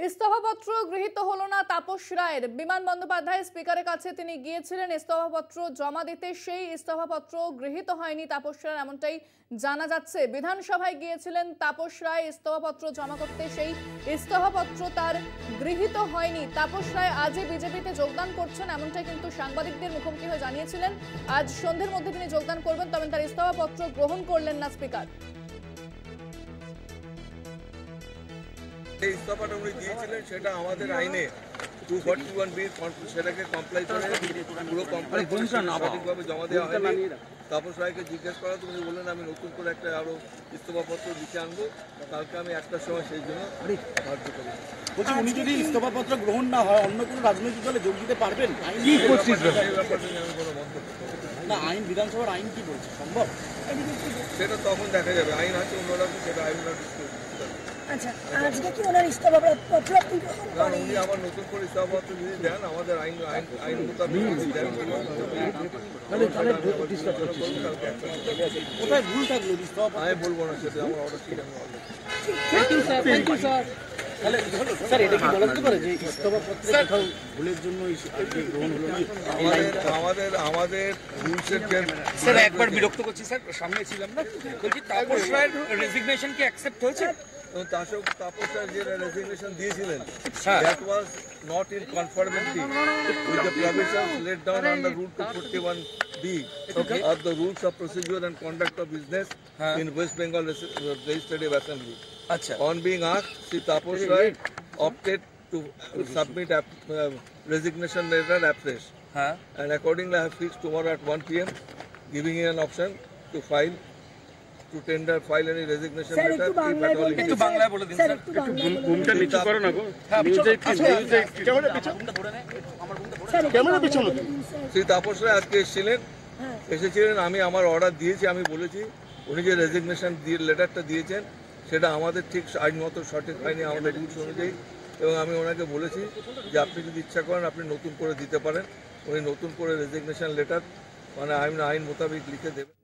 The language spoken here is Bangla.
ইস্তফাপত্র গৃহীত হলো না তাপস রায়ের। বিমান বন্দ্যোপাধ্যায় স্পিকারের কাছে তিনি গিয়েছিলেন ইস্তফাপত্র জমা দিতে, সেই ইস্তফাপত্র গৃহীত হয়নি তাপস রায়ের, এমনটাই জানা যাচ্ছে। বিধানসভায় গিয়েছিলেন তাপস রায় ইস্তফাপত্র জমা করতে, সেই ইস্তফাপত্র তার গৃহীত হয়নি। তাপস রায় আজই বিজেপিতে যোগদান করছেন, এমনটাই কিন্তু সাংবাদিকদের মুখোমুখি হয়ে জানিয়েছিলেন। আজ সন্ধ্যের মধ্যে তিনি যোগদান করবেন, তবে তার ইস্তফাপত্র গ্রহণ করলেন না স্পিকার। ইস্তফাটা উনি দিয়েছিলেন সেটা আমাদের আইনে 241B সেটাকে কমপ্লাই করে পুরো কমপ্লাই করে সঠিকভাবে জমা দেওয়া হয়নি। তাপস রায়কে জিজ্ঞেস করা, উনি বললেন আমি নতুন করে একটা আরো ইস্তফাপত্র দিতে আনবো, কালকে আমি একটার সময় সেই জন্য ধার্য করি। বলছি উনি যদি ইস্তফাপত্র গ্রহণ না হয় অন্য কোনো রাজনৈতিক দলে যোগ দিতে পারবেন? কি করছিস এই ব্যাপারে আমি কোনো মন্তব্য না, আইন বিধানসভার আইন কি বলছে, সম্ভব? সেটা তখন দেখা যাবে, আইন আছে অন্যরকম, সেটা আইন আচ্ছা, আজকে কি ওনার ইস্তফাপত্র আপনি গ্রহণ করেন? উনি আবার নতুন করে ইস্তফাপত্র যদি দেন আমাদের আইন মোতাবেক কোথায় ভুল থাকলো ইস্তফা? আমি বলবো না, সেটা আমার অর্ডার ঠিক আমি স্যার, এটা কি বলা যেতে পারে যে ইস্তফাপত্রে কোথাও ভুলের জন্য গ্রহণ হলো না? আমাদের রুলসের যে স্যার একবার বিরক্ত করছি স্যার, সামনে ছিলাম না, বলছি তাপস রায়ের রেজিগনেশন কি অ্যাকসেপ্ট হয়েছে? তাপস রায় যে রেজিগনেশন দিয়েছিলেন, that was not in conformity with the provisions laid down under Rule 241B of the Rules of Procedure and Conduct of Business in West Bengal Legislative Assembly. On being asked, Sri Tapas Rai opted to submit resignation letter afresh, and accordingly I have fixed tomorrow at 1 p.m. giving you an option to file any resignation letter if at all. একটু বাংলায় বলে দিন স্যার, একটু ভূমিকা নিচু করো না গো। শ্রী তাপস রায় আজকে এসেছিলেন, আমি আমার অর্ডার দিয়েছি, আমি বলেছি উনি যে রেজিগনেশন লেটারটা দিয়েছেন সেটা আমাদের ঠিক আইনমত সঠিক হয়নি আমাদের রুলস অনুযায়ী, এবং আমি ওনাকে বলেছি যে আপনি যদি ইচ্ছা করেন আপনি নতুন করে দিতে পারেন। উনি নতুন করে রেজিগনেশন লেটার মানে আইন মোতাবেক লিখে দেবেন।